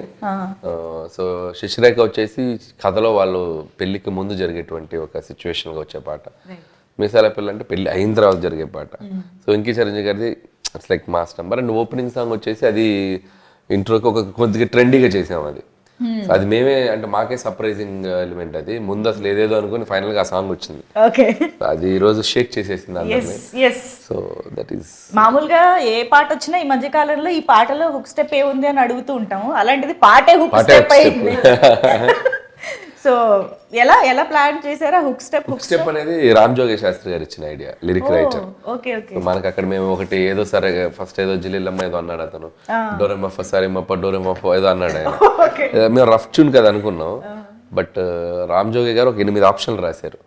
సో శశిరేఖ వచ్చేసి కథలో వాళ్ళు పెళ్లికి ముందు జరిగేటువంటి ఒక సిచ్యువేషన్గా వచ్చే పాట. మీసాల పిల్ల అంటే పెళ్లి అయిన తర్వాత జరిగే పాట. సో వెంకీ చిరంజీవి గారిది it's like mass number. And opening song వచ్చేసి అది ఇంట్రోకి ఒక కొద్దిగా ట్రెండీగా చేసాం అది. సో అది మేమే అంటే మాకే సర్ప్రైజింగ్ ఎలిమెంట్ అది. ముందు అసలు ఏదేదో అనుకుని ఫైనల్ గా ఆ సాంగ్ వచ్చింది. ఓకే, అది ఈ రోజు షేక్ చేసేసింది అందరినీ. సో దట్ ఈస్ మామూలుగా ఏ పాట వచ్చినా ఈ మధ్య కాలంలో ఈ పాటలో హుక్ స్టెప్ ఏ ఉంది అని అడుగుతూ ఉంటాము. అలాంటిది పాటే హుక్ స్టెప్ అయింది. సో ఎలా ప్లాన్ చేశారా హుక్ స్టెప్? హుక్ స్టెప్ అనేది రామ్ జోగేష్ శాస్త్రి గారు ఇచ్చిన idea, lyric writer. Okay okay. మనకు అక్కడ మేము ఒకటి ఏదో సరే ఫస్ట్ ఏదో జిల్లిల్లమ్మ ఏదో అన్నాడు అతను, డోరెమఫ సరిమప్ప డోరెమఫ ఏదో అన్నాడు ఆయన. మేము రఫ్ ట్యూన్ కదా అనుకున్నాం, బట్ రామ్ జోగి గారు ఒక 8 ఆప్షన్లు రాశారు.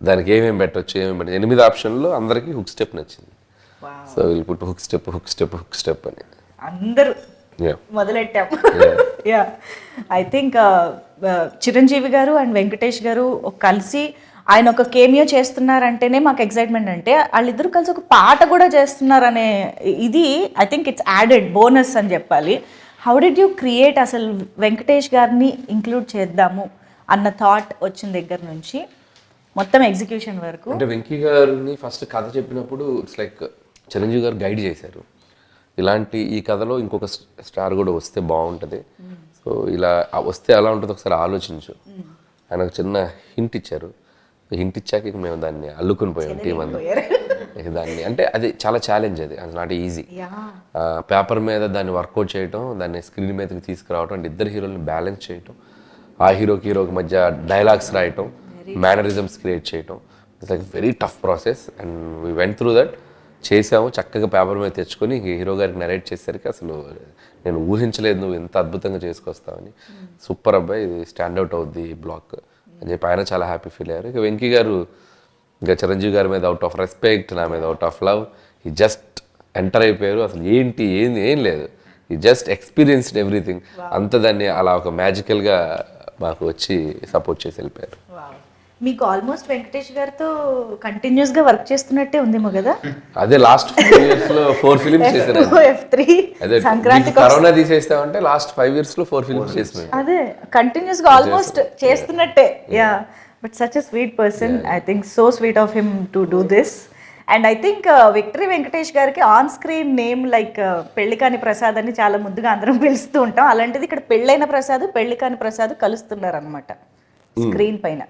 దానికి ఏమేమి పెట్టచ్చు 8 ఆప్షన్లు అందరికి హుక్ స్టెప్ నచ్చింది. సో వీళ్ళు పుట్టు hook step hook step hook step అని అందరూ మొదలెట్టాం. యా, ఐ థింక్ చిరంజీవి గారు అండ్ వెంకటేష్ గారు కలిసి ఆయన ఒక కేమియో చేస్తున్నారంటేనే మాకు ఎక్సైట్మెంట్. అంటే వాళ్ళిద్దరు కలిసి ఒక పాట కూడా చేస్తున్నారనే ఇది I think it's added bonus అని చెప్పాలి. హౌ డిడ్ యూ క్రియేట్ అసలు వెంకటేష్ గారిని ఇంక్లూడ్ చేద్దాము అన్న థాట్ వచ్చిన దగ్గర నుంచి మొత్తం ఎగ్జిక్యూషన్ వరకు? అంటే వెంకీ గారిని ఫస్ట్ కథ చెప్పినప్పుడు ఇట్స్ లైక్ చిరంజీవి గారు గైడ్ చేశారు. ఇలాంటి ఈ కథలో ఇంకొక స్టార్ కూడా వస్తే బాగుంటుంది, సో ఇలా వస్తే ఎలా ఉంటుందో ఒకసారి ఆలోచించు. ఆయన ఒక చిన్న హింట్ ఇచ్చారు. హింట్ ఇచ్చాక ఇక మేము దాన్ని అల్లుకుని పోయాం టీం అంతా దాన్ని. అంటే అది చాలా ఛాలెంజ్, అది నాట్ ఈజీ. పేపర్ మీద దాన్ని వర్కౌట్ చేయటం, దాన్ని స్క్రీన్ మీదకి తీసుకురావటం, అంటే ఇద్దరు హీరోని బ్యాలెన్స్ చేయటం, ఆ హీరోకి మధ్య డైలాగ్స్ రాయటం, మేనరిజమ్స్ క్రియేట్ చేయటం. It's like very tough process and we went through that. చేసాము, చక్కగా పేపర్ మీద తెచ్చుకొని హీరో గారికి నరేట్ చేసేసరికి అసలు నేను ఊహించలేదు నువ్వు ఎంత అద్భుతంగా చేసుకొస్తావని. సూపర్ అబ్బాయి, ఇది స్టాండ్అవుట్ అవుద్ది బ్లాక్ అని చెప్పి ఆయన చాలా హ్యాపీ ఫీల్ అయ్యారు. ఇక వెంకీ గారు ఇంకా చిరంజీవి గారి మీద అవుట్ ఆఫ్ రెస్పెక్ట్, నా మీద అవుట్ ఆఫ్ లవ్, ఈ జస్ట్ ఎంటర్ అయిపోయారు. అసలు ఏం లేదు, ఈ జస్ట్ ఎక్స్పీరియన్స్డ్ ఎవ్రీథింగ్. అంత దాన్ని అలా ఒక మ్యాజికల్గా మాకు వచ్చి సపోర్ట్ చేసి వెళ్ళిపోయారు. మీకు ఆల్మోస్ట్ వెంకటేష్ గారితో కంటిన్యూస్ గా వర్క్ చేస్తున్నట్టే ఉందేమో కదా? అదే లాస్ట్ 4 years లో 4 ఫిలిమ్స్ చేశారు. అదే సంక్రాంతి కరోనా తీసేస్తామంటే లాస్ట్ 5 years లో 4 ఫిలిమ్స్ చేశారు. అదే కంటిన్యూస్ గా ఆల్మోస్ట్ చేస్తున్నట్టే. Yeah, but such a sweet person. I think so sweet of him to do this. And I think victory Venkatesh గారికి ఆన్ స్క్రీన్ నేమ్ లైక్ పెళ్లికాని ప్రసాద్ అని చాలా ముద్దుగా అందరం పిలుస్తూ ఉంటాం. అలాంటిది ఇక్కడ పెళ్ళైన ప్రసాద్ పెళ్లికాని ప్రసాద్ కలుస్తున్నారు అనమాట స్క్రీన్ పైన.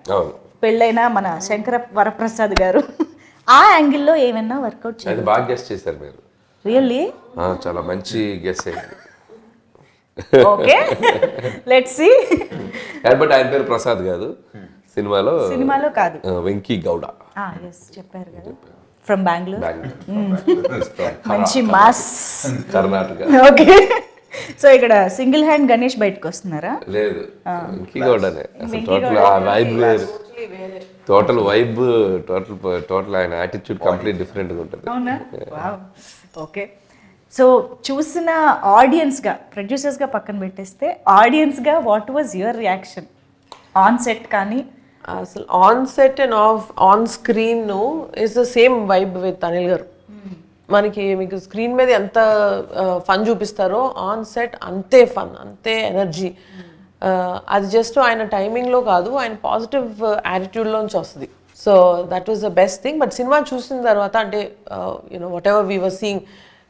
పెళ్ళైన మన శంకర వరప్రసాద్ గారు ఆ యాంగిల్లో ఏమైనా వర్కౌట్ చేయాలి? అది బాగా గెస్ చేశారు మీరు. రియల్లీ చాలా మంచి గెస్ అయింది. Okay, let's see. బట్ ఆయన పేరు ప్రసాద్ కాదు, సినిమాలో కాదు, వెంకీ గౌడ. చెప్పారు కదా, ఫ్రమ్ బెంగళూరు. మంచి మాస్ కర్ణాటక. ఓకే, సో ఇక్కడ సింగిల్ హ్యాండ్ గణేష్ బయటకు వస్తున్నారా? లేదు, వెంకీ గౌడనే. అసలు టోటల్ ఆ వైబ్ వేరు, టోటల్ వైబ్, టోటల్ ఆయన యాటిట్యూడ్ కంప్లీట్ డిఫరెంట్గా ఉంటుంది. అవునా? ఓకే, సో చూసిన ఆడియన్స్గా, ప్రొడ్యూసర్స్గా పక్కన పెట్టేస్తే ఆడియన్స్గా what was your reaction on set? కానీ అసలు on set and on screen is the same vibe with Anil garu. మనకి మీకు స్క్రీన్ మీద ఎంత ఫన్ చూపిస్తారో ఆన్ సెట్ అంతే ఫన్, అంతే ఎనర్జీ. అది జస్ట్ ఆయన టైమింగ్లో కాదు, ఆయన పాజిటివ్ యాటిట్యూడ్లోంచి వస్తుంది. So that was the best thing. But cinema చూసిన తర్వాత అంటే you know whatever we were seeing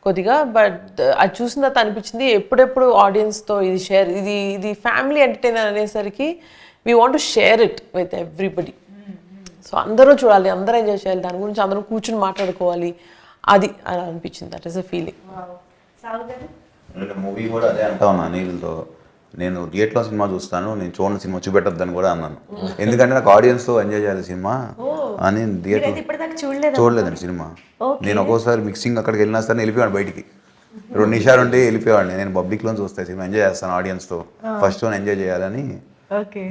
కొద్దిగా, బట్ అది చూసిన తర్వాత అనిపించింది ఎప్పుడెప్పుడు ఆడియన్స్తో ఇది ఫ్యామిలీ ఎంటర్టైనర్ అనేసరికి we want to share it with everybody. So అందరూ చూడాలి, అందరూ ఎంజాయ్ చేయాలి, దాని గురించి అందరూ కూర్చుని మాట్లాడుకోవాలి, అది అలా అనిపించింది. That is a feeling. Movie కూడా అదే అంటా ఉన్నా అనిల్తో, నేను థియేటర్లో సినిమా చూస్తాను, నేను చూడని సినిమా చూపెట్టద్దని కూడా అన్నాను. ఎందుకంటే నాకు ఆడియన్స్తో ఎంజాయ్ చేయాలి సినిమా అని. థియేటర్ చూడలేదండి సినిమా. నేను ఒక్కోసారి మిక్సింగ్ అక్కడికి వెళ్ళినా సరే వెళ్ళిపోయాను బయటికి, 2 నిమిషాలు ఉంటే వెళ్ళిపోయాడిని. నేను పబ్లిక్లో చూస్తాను సినిమా, ఎంజాయ్ చేస్తాను ఆడియన్స్తో, ఫస్ట్ వన్ ఎంజాయ్ చేయాలని.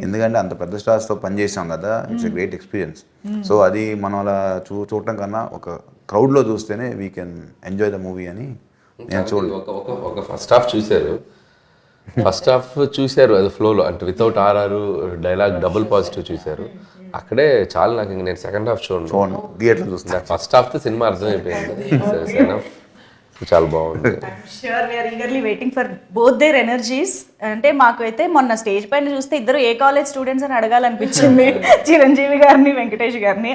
ఎందుకంటే అంత పెద్ద స్టార్స్తో పనిచేసాం కదా, it's a great experience. So అది మనం అలా చూడటం కన్నా ఒక క్రౌడ్లో చూస్తేనే we can enjoy the movie అని నేను ఒక ఫస్ట్ హాఫ్ చూశారు, ఫస్ట్ హాఫ్ చూశారు అది ఫ్లోలో, అంటే without RR dialogue double positive చూశారు. అక్కడే చాలా నాకు ఇంక నేను సెకండ్ హాఫ్ చూడండి థియేటర్ చూస్తున్నా. ఫస్ట్ హాఫ్ తో సినిమా అర్థమైపోయింది. సెకండ్ హాఫ్ చాలా బాగుంది. Sure we are eagerly waiting for both their energies. అంటే మాకు అయితే మొన్న స్టేజ్ పైన చూస్తే ఇద్దరు ఏ కాలేజ్ స్టూడెంట్స్ అని అడగాలనిపించింది. చిరంజీవి గారిని, వెంకటేష్ గారిని.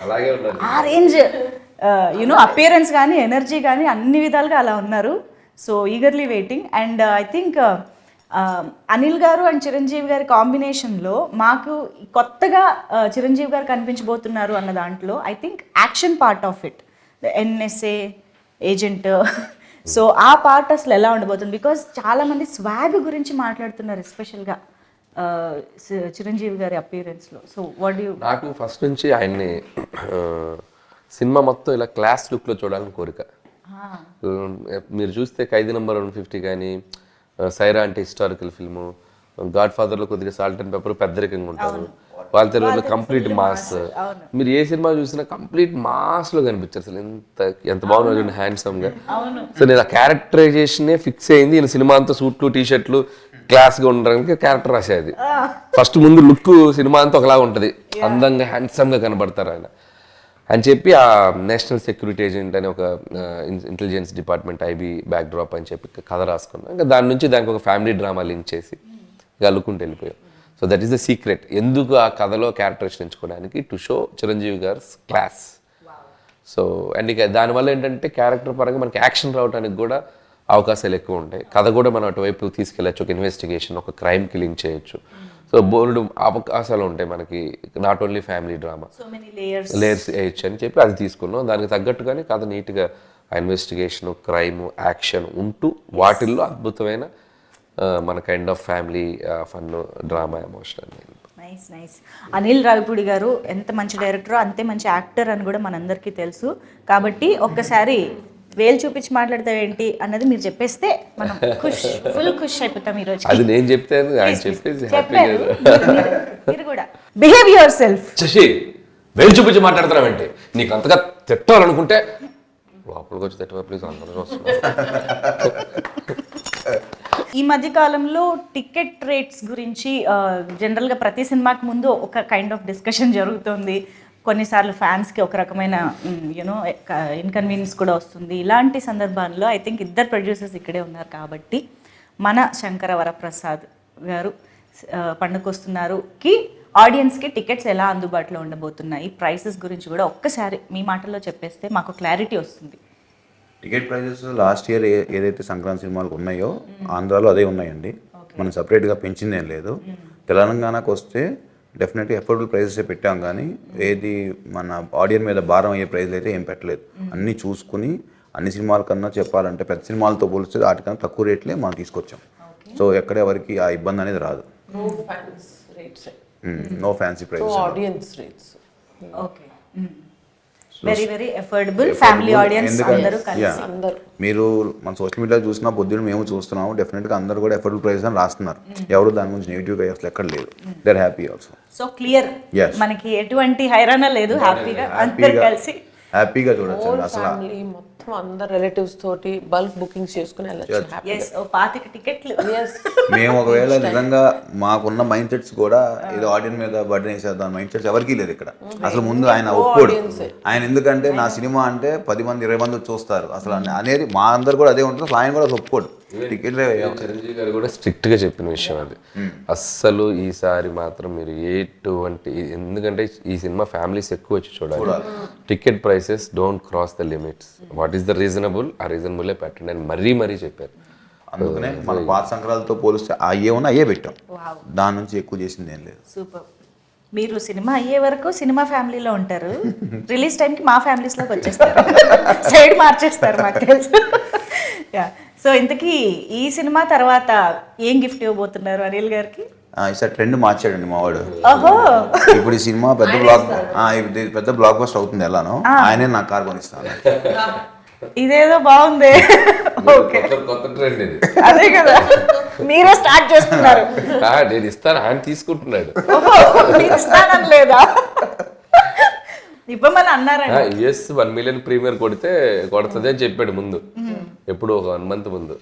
అలాగే ఉన్నారు. ఆ రేంజ్ యూనో అపియరెన్స్ కానీ ఎనర్జీ కానీ అన్ని విధాలుగా అలా ఉన్నారు. So eagerly waiting. And I think Anil గారు అండ్ చిరంజీవి గారి కాంబినేషన్లో మాకు కొత్తగా చిరంజీవి గారు కనిపించబోతున్నారు అన్న దాంట్లో I think action part of it, NSA agent. So ఆ పార్ట్ అసలు ఎలా ఉండబోతుంది? బికాజ్ చాలామంది స్వాగ్ గురించి మాట్లాడుతున్నారు, ఎస్పెషల్గా చిరంజీవి గారి అపియరెన్స్లో. So what you? నాకు ఫస్ట్ నుంచి ఆయన్ని సినిమా మొత్తం ఇలా క్లాస్ లుక్లో చూడాలని కోరిక. మీరు చూస్తే ఖైదీ నంబర్ 150 కానీ, సైరా అంటే హిస్టారికల్ ఫిల్ము, గాడ్ ఫాదర్లో కొద్దిగా సాల్ట్ అండ్ పెప్పర్ పెద్దరికంగా ఉంటారు, వాళ్ళ తెలుగులో కంప్లీట్ మాస్. మీరు ఏ సినిమా చూసినా కంప్లీట్ మాస్లో కనిపించారు. అసలు ఎంత బాగున్నారు హ్యాండ్సమ్గా. సో నేను ఆ క్యారెక్టరైజేషనే ఫిక్స్ అయింది. ఈయన సినిమా అంతా సూట్లు టీషర్ట్లు క్లాస్గా ఉండడానికి క్యారెక్టర్ రాసేది. ఫస్ట్ ముందు లుక్ సినిమా అంతా ఒకలాగా ఉంటుంది, అందంగా హ్యాండ్సమ్గా కనబడతారు ఆయన అని చెప్పి ఆ నేషనల్ సెక్యూరిటీ ఏజెంట్ అని ఒక intelligence department IB back drop అని చెప్పి కథ రాసుకున్నాం. ఇంకా దాని నుంచి దానికి ఒక ఫ్యామిలీ డ్రామా లింక్ చేసి ఇంకా అల్లుకుంటూ వెళ్ళిపోయాం. So that is the secret. ఎందుకు ఆ కథలో క్యారెక్టరేషన్ ఎంచుకోవడానికి, టు షో చిరంజీవి గారి క్లాస్. సో అండ్ ఇక దానివల్ల ఏంటంటే క్యారెక్టర్ పరంగా మనకి యాక్షన్ రావడానికి కూడా అవకాశాలు ఎక్కువ ఉంటాయి. కథ కూడా మనం అటువైపు తీసుకెళ్ళచ్చు. ఒక ఇన్వెస్టిగేషన్, ఒక క్రైమ్కి లింక్ చేయొచ్చు. సో బోల్డ్ అవకాశాలు ఉంటాయి మనకి, not only family drama, layers వేయచ్చు అని చెప్పి అది తీసుకున్నాం. దానికి తగ్గట్టుగానే కథ నీట్గా ఆ ఇన్వెస్టిగేషన్, క్రైమ్, యాక్షన్ ఉంటూ వాటిల్లో అద్భుతమైన మన kind of family fun, drama, emotional. Nice nice. Anil Ravipudi గారు ఎంత మంచి డైరెక్టరో అంతే మంచి యాక్టర్ అని కూడా మనందరికీ తెలుసు. కాబట్టి ఒక్కసారి వేలు చూపించి మాట్లాడతావేంటి అన్నది మీరు చెప్పేస్తే మనం ఫుల్ ఖుష్ అయిపోతాం ఈరోజు. అది నేను చెప్తే ఆయన చెప్పేసి మీరు కూడా బిహేవ్ యువర్ సెల్ఫ్. శశి, వేలు చూపించి మాట్లాడుతున్నావంటే నీకు అంతగా తిట్టాలనుకుంటే లోపలికి వచ్చి తిట్టవా ప్లీజ్, అందరూ వస్తున్నారు. ఈ మధ్య కాలంలో టికెట్ రేట్స్ గురించి జనరల్గా ప్రతి సినిమాకి ముందు ఒక కైండ్ ఆఫ్ డిస్కషన్ జరుగుతుంది. కొన్నిసార్లు ఫ్యాన్స్కి ఒక రకమైన యూనో ఇన్కన్వీనియన్స్ కూడా వస్తుంది. ఇలాంటి సందర్భాల్లో ఐ థింక్ ఇద్దరు ప్రొడ్యూసర్స్ ఇక్కడే ఉన్నారు కాబట్టి మన శంకర వరప్రసాద్ గారు పండుకొస్తున్నారుకి ఆడియన్స్కి టికెట్స్ ఎలా అందుబాటులో ఉండబోతున్నాయి, ప్రైసెస్ గురించి కూడా ఒక్కసారి మీ మాటల్లో చెప్పేస్తే మాకు క్లారిటీ వస్తుంది. టికెట్ ప్రైజెస్ లాస్ట్ ఇయర్ ఏదైతే సంక్రాంతి సినిమాలకు ఉన్నాయో ఆంధ్రాలో అదే ఉన్నాయండి. మనం సపరేట్గా పెంచిందేం లేదు. తెలంగాణకు వస్తే డెఫినెట్గా ఎఫోర్డబుల్ ప్రైజెసే పెట్టాం, కానీ ఏది మన ఆడియన్స్ మీద భారం అయ్యే ప్రైజ్లు అయితే ఏం పెట్టలేదు. అన్నీ చూసుకుని అన్ని సినిమాల కన్నా చెప్పాలంటే పెద్ద సినిమాలతో పోలిస్తే వాటికన్నా తక్కువ రేట్లే మనం తీసుకొచ్చాం. సో ఎక్కడ ఎవరికి ఆ ఇబ్బంది అనేది రాదు. No fancy prizes. Okay, very very affordable family audience అందరూ కలిసి. మీరు మన సోషల్ మీడియా చూసినా పొద్దున్న మేము చూస్తున్నాము, డెఫినెట్గా అందరూ కూడా అఫోర్డబుల్ ప్రైస్ అని రాస్తున్నారు. ఎవరు దాని గురించి నెగిటివ్గా అసలు ఎక్కడ లేదు. They are happy also. So clear, మనకి ఎటువంటి హైరాణ లేదు. హ్యాపీగా అందరూ కలిసి హ్యాపీగా చూడొచ్చు. అసలు మొత్తం అందరు రిలేటివ్స్ తోటి బల్క్ బుకింగ్స్ చేసుకుని వెళ్ళొచ్చు. 25 టికెట్లు. మేము ఒకవేళ నిజంగా మాకున్న మైండ్ సెట్స్ కూడా ఏదో ఆడియన్స్ మీద బర్డెన్ వేసేద్దాం మైండ్ సెట్స్ ఎవరికీ లేదు ఇక్కడ. అసలు ముందు ఆయన ఒప్పుకోడు. ఆయన ఎందుకంటే నా సినిమా అంటే 10 మంది 20 మంది చూస్తారు అసలు అనేది మా అందరు కూడా అదే ఉంటుంది. ఆయన కూడా ఒప్పుకోడు. టికెట్ చిరంజీవి గారు కూడా స్ట్రిక్ట్ గా చెప్పిన విషయం అది. అస్సలు ఈసారి మాత్రం మీరు ఎటువంటి, ఎందుకంటే ఈ సినిమా ఫ్యామిలీస్ ఎక్కువ వచ్చి చూడాలి. Ticket prices don't cross the limits. What is the reasonable, ఆ రీజనబుల్ పెట్టండి అని మరీ చెప్పారు. అందుకనే మన పాత సంక్రాంతితో పోలిస్తే అయ్యే ఉన్నా అయ్యే పెట్టాం. దాని నుంచి ఎక్కువ చేసింది ఏం లేదు. సూపర్. మీరు సినిమా అయ్యే వరకు సినిమా ఫ్యామిలీలో ఉంటారు, రిలీజ్ టైంకి మా ఫ్యామిలీస్లోకి వచ్చేస్తారు, సైడ్ మార్చేస్తారు మాకు తెలుసు. సో ఇంతకీ ఈ సినిమా తర్వాత ఏం గిఫ్ట్ ఇవ్వబోతున్నారు అనిల్ గారికి? ఈసారి ట్రెండ్ మార్చాడండి మా వాడు. ఓహో, ఇప్పుడు ఈ సినిమా పెద్ద బ్లాక్ బస్టర్ అవుతుంది ఎలానో, ఆయనే నాకు కార్ కొనిస్తాను. ఇదేదో బాగుంది. ఓకే, కొత్త ట్రెండ్ ఇది. అదే కదా, మీరే స్టార్ట్ చేస్తున్నారు. నేను ఇస్తాను, ఆయన తీసుకుంటున్నాడు. ఇస్తానని లేదా? ఇవ్వమని అన్నారండి. US 1 million ప్రీమియర్ కొడితే కొడుతుంది అని చెప్పాడు ముందు, ఎప్పుడు ఒక 1 month ముందు.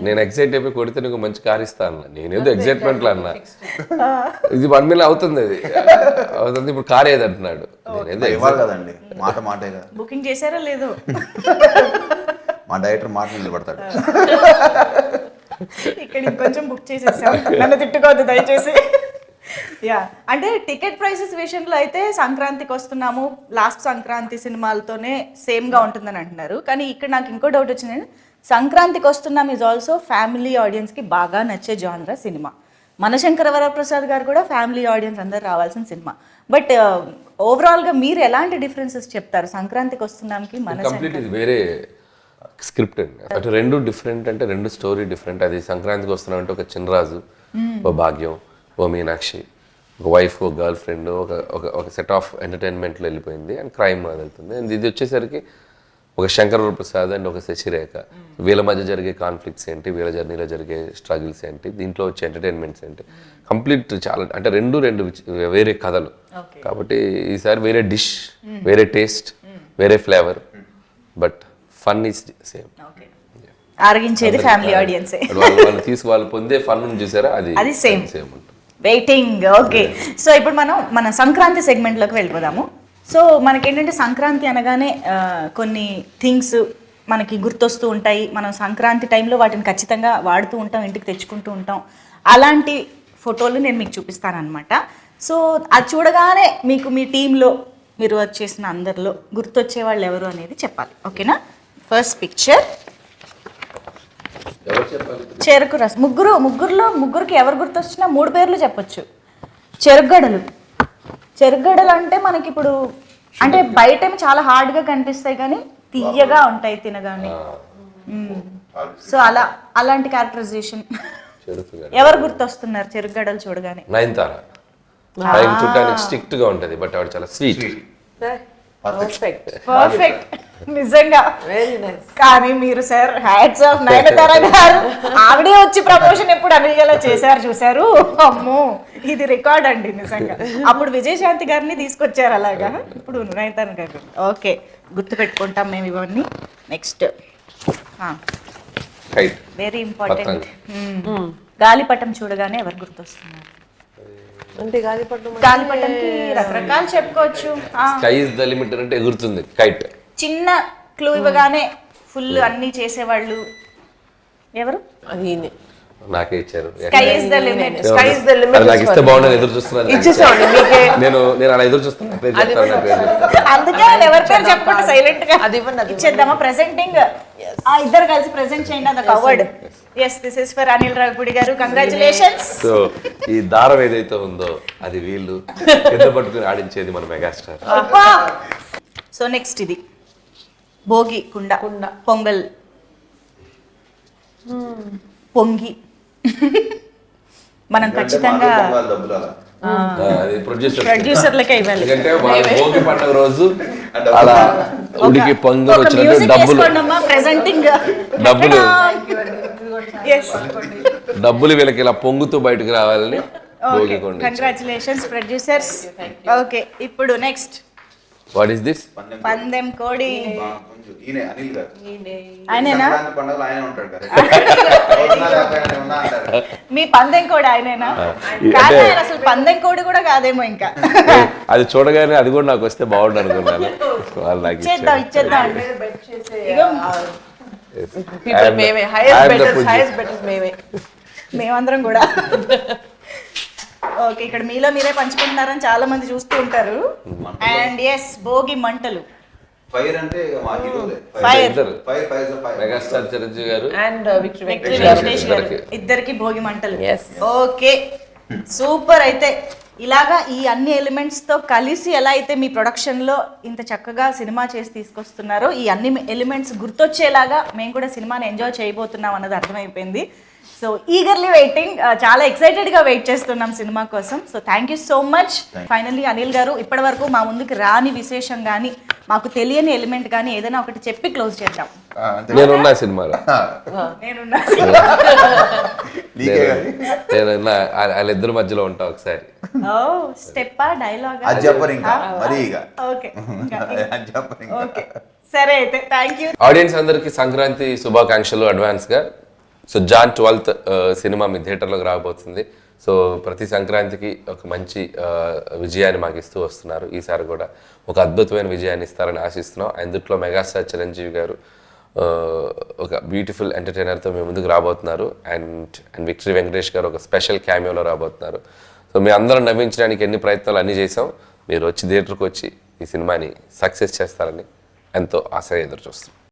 నేను ఎక్సైట్ అయిపోయి కొడితే నీకు మంచి కార్ ఇస్తా అన్న. నేనేదో ఎక్సైట్మెంట్ లో అన్నా, ఇది 1 million అవుతుంది, అది అవుతుంది, ఇప్పుడు కార్ ఏది అంటున్నాడు. నేనేదో ఇవ్వాలి కదండి, మాటే కదా. బుకింగ్ చేశారా లేదు? మా డైరెక్టర్ మాట నిలబడతాడు. ఇక్కడ ఇంకొంచెం బుక్ చేసేసాం, నన్ను తిట్టుకోవద్దు దయచేసి. యా, అంటే టికెట్ ప్రైసెస్ విషయంలో అయితే సంక్రాంతికి వస్తున్నాము, లాస్ట్ సంక్రాంతి సినిమాలతోనే సేమ్గా ఉంటుందని అంటున్నారు. కానీ ఇక్కడ నాకు ఇంకో డౌట్ వచ్చిందండి, సంక్రాంతికి వస్తున్నాం ఈజ్ ఆల్సో ఫ్యామిలీ ఆడియన్స్కి బాగా నచ్చే జానరా సినిమా. మనశంకర వరప్రసాద్ గారు కూడా ఫ్యామిలీ ఆడియన్స్ అందరు రావాల్సిన సినిమా. బట్ ఓవరాల్గా మీరు ఎలాంటి డిఫరెన్సెస్ చెప్తారు సంక్రాంతికి వస్తున్నాంకి కంప్లీట్ ఇది వేరే స్క్రిప్ట్ అండి. అటు రెండు డిఫరెంట్, అంటే రెండు స్టోరీ డిఫరెంట్. అది సంక్రాంతికి వస్తున్నామంటే ఒక చిన్నరాజు, ఓ భాగ్యం, ఓ మీనాక్షి, ఒక వైఫ్, ఓ గర్ల్ ఫ్రెండ్, ఒక సెట్ ఆఫ్ ఎంటర్టైన్మెంట్లో వెళ్ళిపోయింది అండ్ క్రైమ్ వెళ్తుంది. అండ్ ఇది వచ్చేసరికి ఒక శంకర వరప్రసాద్ అండ్ ఒక శశిరేఖ, వీళ్ళ మధ్య జరిగే కాన్ఫ్లిక్ట్స్ ఏంటి, వీళ్ళ జర్నీలో జరిగే స్ట్రగుల్స్ ఏంటి, దీంట్లో వచ్చే ఎంటర్టైన్మెంట్స్ ఏంటి, కంప్లీట్ చాలా, అంటే రెండు వేరే కథలు కాబట్టి ఈసారి వేరే డిష్, వేరే టేస్ట్, వేరే flavour, but fun is same. ఆరగించేది ఫ్యామిలీ ఆడియన్సే. వాళ్ళు పొందే ఫన్ చూసారా, అది సేమ్ వెయిటింగ్. ఓకే, సో ఇప్పుడు మనం మన సంక్రాంతి సెగ్మెంట్లోకి వెళ్ళిపోదాము. సో మనకేంటంటే సంక్రాంతి అనగానే కొన్ని థింగ్స్ మనకి గుర్తొస్తూ ఉంటాయి. మనం సంక్రాంతి టైంలో వాటిని ఖచ్చితంగా వాడుతూ ఉంటాం, ఇంటికి తెచ్చుకుంటూ ఉంటాం. అలాంటి ఫోటోలు నేను మీకు చూపిస్తానమాట. సో అది చూడగానే మీకు మీ టీంలో మీరు వర్క్ చేసిన అందరిలో గుర్తొచ్చే వాళ్ళు ఎవరు అనేది చెప్పాలి, ఓకేనా? ఫస్ట్ పిక్చర్ చెరుకు రసం. ముగ్గురికి ఎవరు గుర్తొచ్చినా 3 పేర్లు చెప్పొచ్చు. చెరుగడలు అంటే మనకి ఇప్పుడు అంటే బయట చాలా హార్డ్గా కనిపిస్తాయి కానీ తీయగా ఉంటాయి తినగానే. సో అలాంటి క్యారెక్టరైజేషన్ ఎవరు గుర్తొస్తున్నారు చెరుగడలు చూడగానే? నయనతార. చూడడానికి స్ట్రిక్ట్ గా ఉంటది, బట్ ఆవిడ చాలా స్వీట్. పర్ఫెక్ట్, నిజంగా వెరీ నైస్. కానీ మీరు సార్ హ్యాట్స్ ఆఫ్ నయనతార గారు, ఆవిడే వచ్చి ప్రమోషన్ ఎప్పుడు అనిగేలా చేశారు చూసారు. అమ్మో, ఇది రికార్డ్ అండి నిజంగా. అప్పుడు విజయశాంతి గారిని తీసుకొచ్చారు అలాగా, ఇప్పుడు నయనతార గారు. ఓకే, గుర్తు పెట్టుకుంటాం మేము ఇవన్నీ. నెక్స్ట్ వెరీ ఇంపార్టెంట్, గాలిపటం చూడగానే ఎవరు గుర్తొస్తున్నారు? అంటే గాలిపటంకి రకరకాలు చెప్పుకోవచ్చు. స్కై ఇస్ ద లిమిట్ అంటే ఎగురుతుంది కైట్. చిన్న క్లూ ఇవ్వగానే ఫుల్ అన్ని చేసేవాళ్ళు ఎవరు? అది నాకే ఇచ్చారు. Sky is the limit. నాకు ఇస్తే బాగుండదు, ఎదురు చూస్తున్నాను. నేను అలా ఎదురు చూస్తున్నాను. అందుకే ఎవరి పేరు చెప్పకుండా సైలెంట్ గా ఇచ్చేద్దామా? ప్రెజెంటింగ్ ఇద్దరు కలిసి ప్రెజెంట్ చేయండి అది award. Yes, this is for Anil Ravipudi garu, congratulations. So ఈ దారం ఏదైతే ఉందో అది వీళ్ళు కింద పట్టుకుని ఆడించేది మన మెగాస్టార్. సో నెక్స్ట్ ఇది భోగి కుండ పొంగల్ పొంగి మనం ఖచ్చితంగా ప్రొడ్యూసర్లకే ఇవ్వాలి. ఎందుకంటే భోగి పండుగ రోజు అలా ఉడికి పొంగల్ వచ్చినట్టు డబ్బులు వీళ్ళకి ఇలా పొంగుతూ బయటకు రావాలని భోగి కొండ. Congratulations producers. ఓకే, ఇప్పుడు నెక్స్ట్ వాట్ ఈస్ దిస్? పందెం కోడి. ఆయనేనా? మీ పందెం కోడి ఆయనేనా? అసలు పందెం కోడి కూడా కాదేమో ఇంకా. అది చూడగానే అది కూడా నాకు వస్తే బాగుండు అనుకున్నాను. ఇచ్చేద్దాం. మేమందరం కూడా. ఓకే, ఇక్కడ మీలో మీరే పంచుకుంటున్నారని చాలా మంది చూస్తూ ఉంటారు. అండ్ ఎస్, భోగి మంటలు. ఫైర్ అంటే మెగాస్టార్ చిరంజీవి గారు అండ్ వెంకటేష్ గారు ఇద్దరికి భోగి మంటలు. Okay, super. అయితే ఇలాగా ఈ అన్ని ఎలిమెంట్స్ తో కలిసి ఎలా అయితే మీ ప్రొడక్షన్ లో ఇంత చక్కగా సినిమా చేసి తీసుకొస్తున్నారో, ఈ అన్ని ఎలిమెంట్స్ గుర్తొచ్చేలాగా మేము కూడా సినిమాని ఎంజాయ్ చేయబోతున్నాం అన్నది అర్థమైపోయింది. సో ఈగర్లీ వెయిటింగ్, చాలా ఎక్సైటెడ్గా వెయిట్ చేస్తున్నాం సినిమా కోసం. So thank you so much. Finally Anil గారు, ఇప్పటి వరకు మా ముందుకు రాని విశేషం కానీ మాకు తెలియని ఎలిమెంట్ కానీ ఏదైనా ఒకటి చెప్పి క్లోజ్ చేద్దాం. నేనున్నా సినిమాలో, నేనున్నా వాళ్ళిద్దరి మధ్యలో ఉంటా ఒకసారి. స్టెప్పా డైలాగ్ ఓకే, సరే అయితే థ్యాంక్ యూ. ఆడియన్స్ అందరికి సంక్రాంతి శుభాకాంక్షలు అడ్వాన్స్ గా. సో జాన్ 12th సినిమా మీ థియేటర్లోకి రాబోతుంది. సో ప్రతి సంక్రాంతికి ఒక మంచి విజయాన్ని మాకు ఇస్తూ వస్తున్నారు. ఈసారి కూడా ఒక అద్భుతమైన విజయాన్ని ఇస్తారని ఆశిస్తున్నాం. అందుట్లో మెగాస్టార్ చిరంజీవి గారు ఒక బ్యూటిఫుల్ ఎంటర్టైనర్తో మేము ముందుకు రాబోతున్నారు. అండ్ విక్టరీ వెంకటేష్ గారు ఒక స్పెషల్ క్యామియోలో రాబోతున్నారు. సో మీ అందరం నవ్వించడానికి ఎన్ని ప్రయత్నాలు అన్నీ చేసాం. మీరు వచ్చి థియేటర్కి వచ్చి ఈ సినిమాని సక్సెస్ చేస్తారని ఎంతో ఆశగా ఎదురు చూస్తున్నాం.